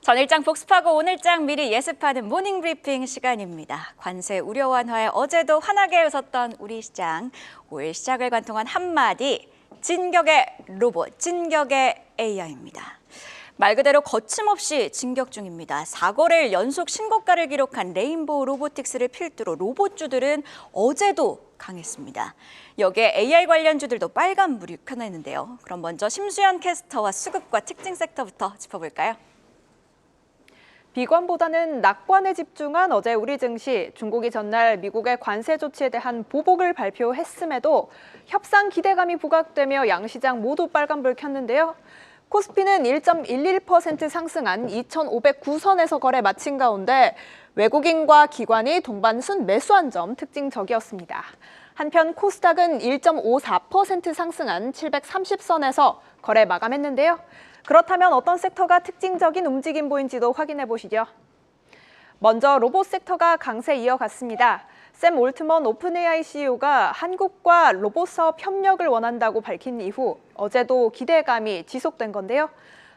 전일장 복습하고 오늘장 미리 예습하는 모닝 브리핑 시간입니다. 관세 우려 완화에 어제도 환하게 웃었던 우리 시장. 5일 시작을 관통한 한마디, 진격의 로봇, 진격의 AI입니다. 말 그대로 거침없이 진격 중입니다. 4거래일 연속 신고가를 기록한 레인보우 로보틱스를 필두로 로봇주들은 어제도 강했습니다. 여기에 AI 관련주들도 빨간불이 켜냈는데요. 그럼 먼저 심수연 캐스터와 수급과 특징 섹터부터 짚어볼까요? 비관보다는 낙관에 집중한 어제 우리 증시, 중국이 전날 미국의 관세 조치에 대한 보복을 발표했음에도 협상 기대감이 부각되며 양시장 모두 빨간불 켰는데요. 코스피는 1.11% 상승한 2,509선에서 거래 마친 가운데 외국인과 기관이 동반순 매수한 점 특징적이었습니다. 한편 코스닥은 1.54% 상승한 730선에서 거래 마감했는데요. 그렇다면 어떤 섹터가 특징적인 움직임 보인지도 확인해 보시죠. 먼저 로봇 섹터가 강세 이어갔습니다. 샘 올트먼 오픈AI CEO가 한국과 로봇 사업 협력을 원한다고 밝힌 이후 어제도 기대감이 지속된 건데요.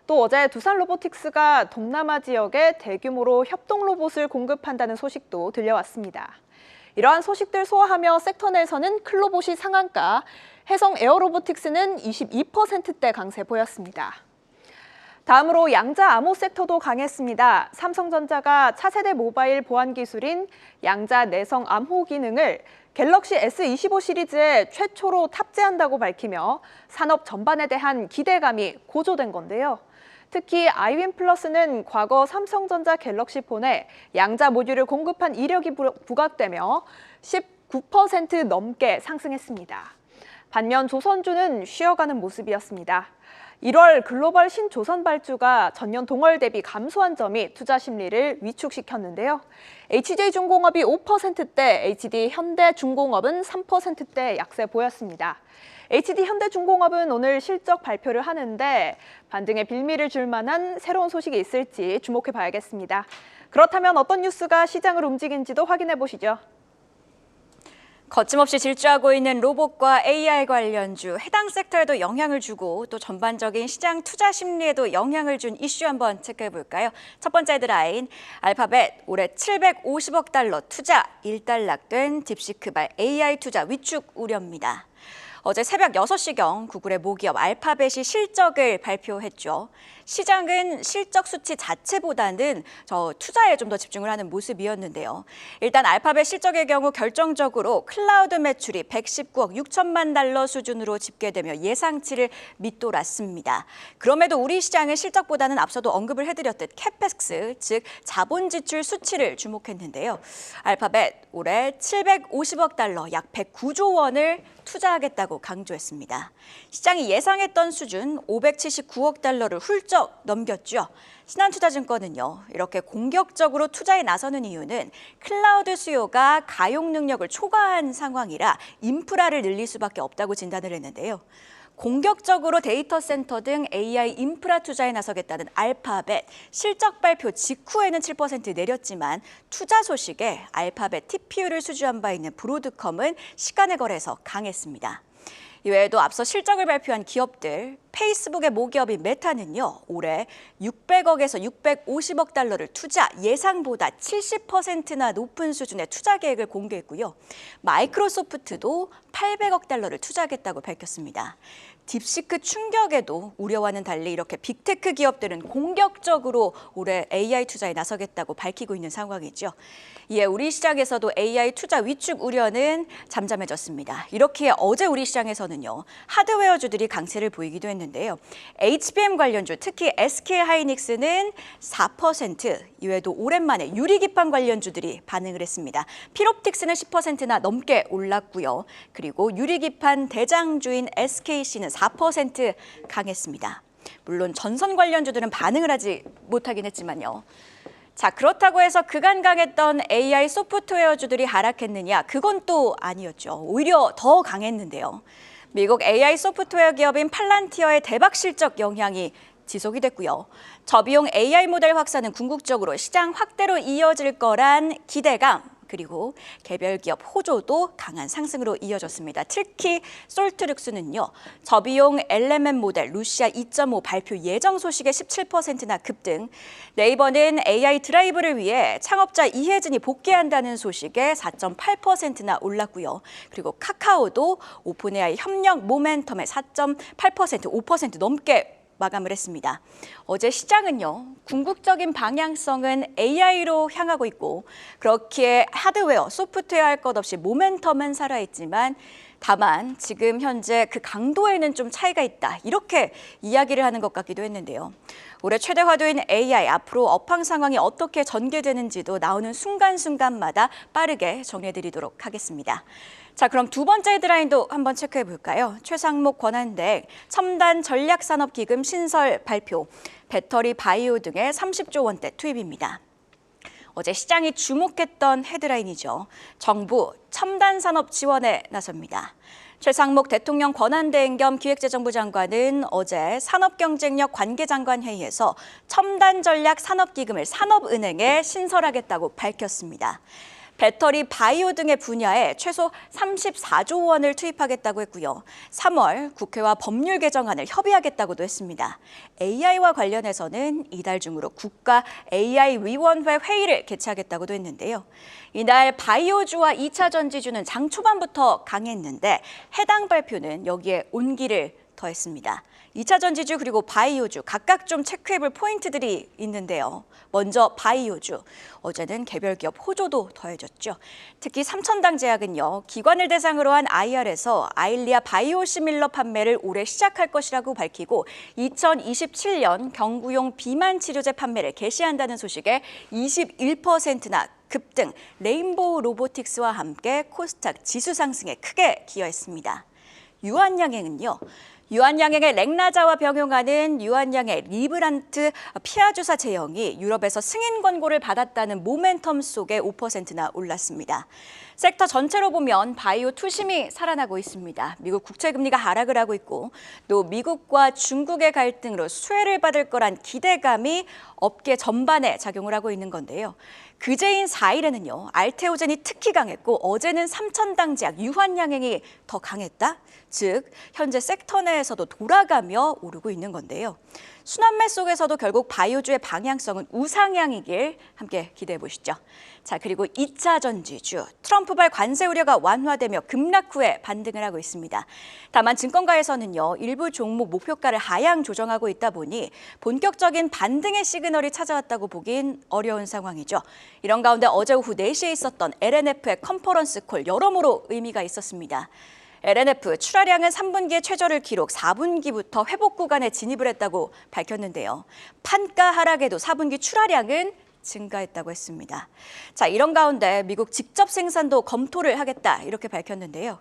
또 어제 두산 로보틱스가 동남아 지역에 대규모로 협동 로봇을 공급한다는 소식도 들려왔습니다. 이러한 소식들 소화하며 섹터 내에서는 클로봇이 상한가, 해성 에어로보틱스는 22%대 강세 보였습니다. 다음으로 양자 암호 섹터도 강했습니다. 삼성전자가 차세대 모바일 보안 기술인 양자 내성 암호 기능을 갤럭시 S25 시리즈에 최초로 탑재한다고 밝히며 산업 전반에 대한 기대감이 고조된 건데요. 특히 아이윈 플러스는 과거 삼성전자 갤럭시 폰에 양자 모듈을 공급한 이력이 부각되며 19% 넘게 상승했습니다. 반면 조선주는 쉬어가는 모습이었습니다. 1월 글로벌 신조선 발주가 전년 동월 대비 감소한 점이 투자 심리를 위축시켰는데요. HJ중공업이 5%대, HD현대중공업은 3%대 약세 보였습니다. HD현대중공업은 오늘 실적 발표를 하는데 반등의 빌미를 줄 만한 새로운 소식이 있을지 주목해 봐야겠습니다. 그렇다면 어떤 뉴스가 시장을 움직인지도 확인해 보시죠. 거침없이 질주하고 있는 로봇과 AI 관련주, 해당 섹터에도 영향을 주고 또 전반적인 시장 투자 심리에도 영향을 준 이슈 한번 체크해 볼까요? 첫 번째 헤드라인, 알파벳 올해 750억 달러 투자 일단락된 딥시크발 AI 투자 위축 우려입니다. 어제 새벽 6시경 구글의 모기업 알파벳이 실적을 발표했죠. 시장은 실적 수치 자체보다는 투자에 좀 더 집중을 하는 모습이었는데요. 일단 알파벳 실적의 경우 결정적으로 클라우드 매출이 119억 6천만 달러 수준으로 집계되며 예상치를 밑돌았습니다. 그럼에도 우리 시장은 실적보다는 앞서도 언급을 해드렸듯 캐펙스, 즉 자본 지출 수치를 주목했는데요. 알파벳 올해 750억 달러, 약 109조 원을 투자하겠다고 강조했습니다. 시장이 예상했던 수준 579억 달러를 훌쩍 넘겼죠. 신한투자증권은요, 이렇게 공격적으로 투자에 나서는 이유는 클라우드 수요가 가용 능력을 초과한 상황이라 인프라를 늘릴 수밖에 없다고 진단을 했는데요. 공격적으로 데이터 센터 등 AI 인프라 투자에 나서겠다는 알파벳, 실적 발표 직후에는 7% 내렸지만 투자 소식에 알파벳 TPU를 수주한 바 있는 브로드컴은 시간의 거래에서 강했습니다. 이외에도 앞서 실적을 발표한 기업들, 페이스북의 모기업인 메타는요, 올해 600억에서 650억 달러를 투자, 예상보다 70%나 높은 수준의 투자 계획을 공개했고요. 마이크로소프트도 800억 달러를 투자하겠다고 밝혔습니다. 딥시크 충격에도 우려와는 달리 이렇게 빅테크 기업들은 공격적으로 올해 AI 투자에 나서겠다고 밝히고 있는 상황이죠. 이에 우리 시장에서도 AI 투자 위축 우려는 잠잠해졌습니다. 이렇게 어제 우리 시장에서는요, 하드웨어주들이 강세를 보이기도 했는데요. HBM 관련주, 특히 SK하이닉스는 4%, 이외에도 오랜만에 유리기판 관련주들이 반응을 했습니다. 필옵틱스는 10%나 넘게 올랐고요. 그리고 유리기판 대장주인 SKC는 4% 강했습니다. 물론 전선 관련주들은 반응을 하지 못하긴 했지만요. 자, 그렇다고 해서 그간 강했던 AI 소프트웨어주들이 하락했느냐? 그건 또 아니었죠. 오히려 더 강했는데요. 미국 AI 소프트웨어 기업인 팔란티어의 대박 실적 영향이 지속이 됐고요. 저비용 AI 모델 확산은 궁극적으로 시장 확대로 이어질 거란 기대감, 그리고 개별 기업 호조도 강한 상승으로 이어졌습니다. 특히 솔트룩스는요, 저비용 LMM 모델 루시아 2.5 발표 예정 소식에 17%나 급등, 네이버는 AI 드라이브를 위해 창업자 이혜진이 복귀한다는 소식에 4.8%나 올랐고요. 그리고 카카오도 오픈AI 협력 모멘텀에 4.8%, 5% 넘게 마감을 했습니다. 어제 시장은요, 궁극적인 방향성은 AI로 향하고 있고 그렇기에 하드웨어, 소프트웨어 할 것 없이 모멘텀은 살아있지만 다만 지금 현재 그 강도에는 좀 차이가 있다. 이렇게 이야기를 하는 것 같기도 했는데요. 올해 최대 화두인 AI, 앞으로 업황 상황이 어떻게 전개되는지도 나오는 순간순간마다 빠르게 정리해드리도록 하겠습니다. 자, 그럼 두 번째 헤드라인도 한번 체크해 볼까요? 최상목 권한대행 첨단 전략산업기금 신설 발표, 배터리, 바이오 등의 30조 원대 투입입니다. 어제 시장이 주목했던 헤드라인이죠. 정부 첨단산업 지원에 나섭니다. 최상목 대통령 권한대행 겸 기획재정부 장관은 어제 산업경쟁력 관계장관 회의에서 첨단 전략 산업기금을 산업은행에 신설하겠다고 밝혔습니다. 배터리, 바이오 등의 분야에 최소 34조 원을 투입하겠다고 했고요. 3월 국회와 법률 개정안을 협의하겠다고도 했습니다. AI와 관련해서는 이달 중으로 국가 AI위원회 회의를 개최하겠다고도 했는데요. 이날 바이오주와 2차 전지주는 장 초반부터 강했는데 해당 발표는 여기에 온기를 더했습니다. 2차 전지주 그리고 바이오주 각각 좀 체크해볼 포인트들이 있는데요. 먼저 바이오주, 어제는 개별 기업 호조도 더해졌죠. 특히 삼천당제약은요, 기관을 대상으로 한 IR에서 아일리아 바이오시밀러 판매를 올해 시작할 것이라고 밝히고 2027년 경구용 비만 치료제 판매를 개시한다는 소식에 21%나 급등, 레인보우 로보틱스와 함께 코스닥 지수 상승에 크게 기여했습니다. 유한양행은요, 유한양행의 렉나자와 병용하는 유한양행 리브란트 피하주사 제형이 유럽에서 승인 권고를 받았다는 모멘텀 속에 5%나 올랐습니다. 섹터 전체로 보면 바이오 투심이 살아나고 있습니다. 미국 국채금리가 하락을 하고 있고 또 미국과 중국의 갈등으로 수혜를 받을 거란 기대감이 업계 전반에 작용을 하고 있는 건데요. 그제인 4일에는요, 알테오젠이 특히 강했고 어제는 삼천당제약, 유한양행이 더 강했다? 즉, 현재 섹터 내에서도 돌아가며 오르고 있는 건데요. 순환매 속에서도 결국 바이오주의 방향성은 우상향이길 함께 기대해 보시죠. 자, 그리고 2차 전지주, 트럼프발 관세 우려가 완화되며 급락 후에 반등을 하고 있습니다. 다만 증권가에서는요, 일부 종목 목표가를 하향 조정하고 있다 보니 본격적인 반등의 시그널이 찾아왔다고 보긴 어려운 상황이죠. 이런 가운데 어제 오후 4시에 있었던 LNF의 컨퍼런스 콜 여러모로 의미가 있었습니다. LNF 출하량은 3분기에 최저를 기록, 4분기부터 회복 구간에 진입을 했다고 밝혔는데요. 판가 하락에도 4분기 출하량은 증가했다고 했습니다. 자, 이런 가운데 미국 직접 생산도 검토를 하겠다 이렇게 밝혔는데요.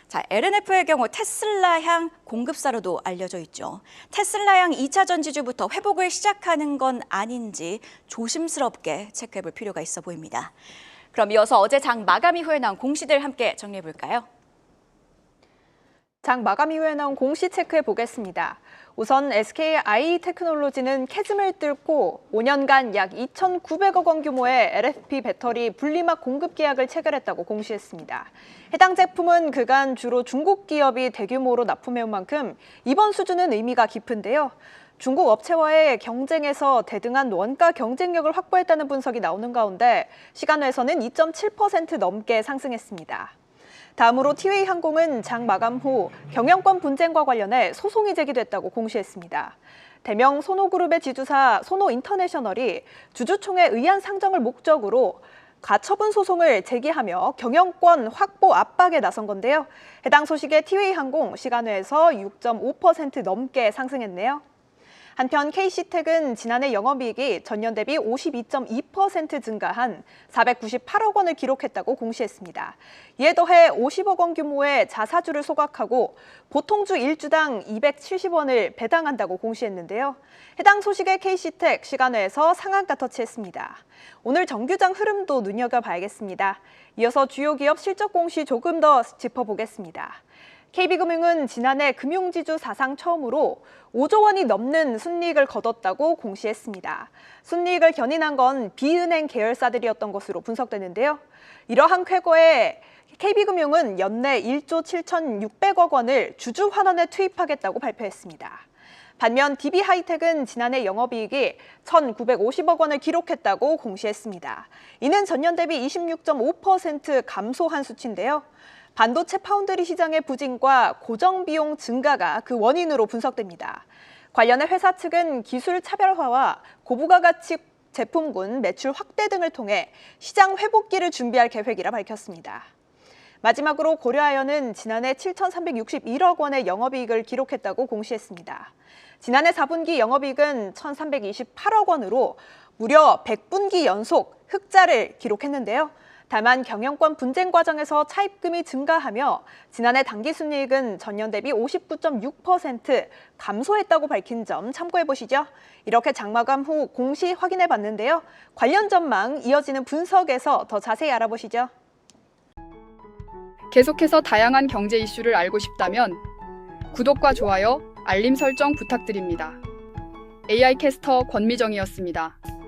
자, LNF의 경우 테슬라향 공급사로도 알려져 있죠. 테슬라향 2차 전지주부터 회복을 시작하는 건 아닌지 조심스럽게 체크해 볼 필요가 있어 보입니다. 그럼 이어서 어제 장 마감 이후에 나온 공시들 함께 정리해 볼까요? 장 마감 이후에 나온 공시 체크해 보겠습니다. 우선 SKI테크놀로지는 캐즘을 뚫고 5년간 약 2,900억 원 규모의 LFP 배터리 분리막 공급 계약을 체결했다고 공시했습니다. 해당 제품은 그간 주로 중국 기업이 대규모로 납품해온 만큼 이번 수준은 의미가 깊은데요. 중국 업체와의 경쟁에서 대등한 원가 경쟁력을 확보했다는 분석이 나오는 가운데 시간외에서는 2.7% 넘게 상승했습니다. 다음으로 티웨이 항공은 장 마감 후 경영권 분쟁과 관련해 소송이 제기됐다고 공시했습니다. 대명 소노그룹의 지주사 소노인터내셔널이 주주총회 의안 상정을 목적으로 가처분 소송을 제기하며 경영권 확보 압박에 나선 건데요. 해당 소식에 티웨이 항공 시간외에서 6.5% 넘게 상승했네요. 한편 KC텍은 지난해 영업이익이 전년 대비 52.2% 증가한 498억 원을 기록했다고 공시했습니다. 이에 더해 50억 원 규모의 자사주를 소각하고 보통주 1주당 270원을 배당한다고 공시했는데요. 해당 소식에 KC텍 시간외에서 상한가 터치했습니다. 오늘 정규장 흐름도 눈여겨봐야겠습니다. 이어서 주요 기업 실적 공시 조금 더 짚어보겠습니다. KB금융은 지난해 금융지주 사상 처음으로 5조 원이 넘는 순이익을 거뒀다고 공시했습니다. 순이익을 견인한 건 비은행 계열사들이었던 것으로 분석되는데요. 이러한 쾌거에 KB금융은 연내 1조 7,600억 원을 주주 환원에 투입하겠다고 발표했습니다. 반면 DB하이텍은 지난해 영업이익이 1,950억 원을 기록했다고 공시했습니다. 이는 전년 대비 26.5% 감소한 수치인데요. 반도체 파운드리 시장의 부진과 고정 비용 증가가 그 원인으로 분석됩니다. 관련해 회사 측은 기술 차별화와 고부가가치 제품군 매출 확대 등을 통해 시장 회복기를 준비할 계획이라 밝혔습니다. 마지막으로 고려아연은 지난해 7,361억 원의 영업이익을 기록했다고 공시했습니다. 지난해 4분기 영업이익은 1,328억 원으로 무려 100분기 연속 흑자를 기록했는데요. 다만 경영권 분쟁 과정에서 차입금이 증가하며 지난해 당기순이익은 전년 대비 59.6% 감소했다고 밝힌 점 참고해보시죠. 이렇게 장마감 후 공시 확인해봤는데요. 관련 전망 이어지는 분석에서 더 자세히 알아보시죠. 계속해서 다양한 경제 이슈를 알고 싶다면 구독과 좋아요, 알림 설정 부탁드립니다. AI 캐스터 권미정이었습니다.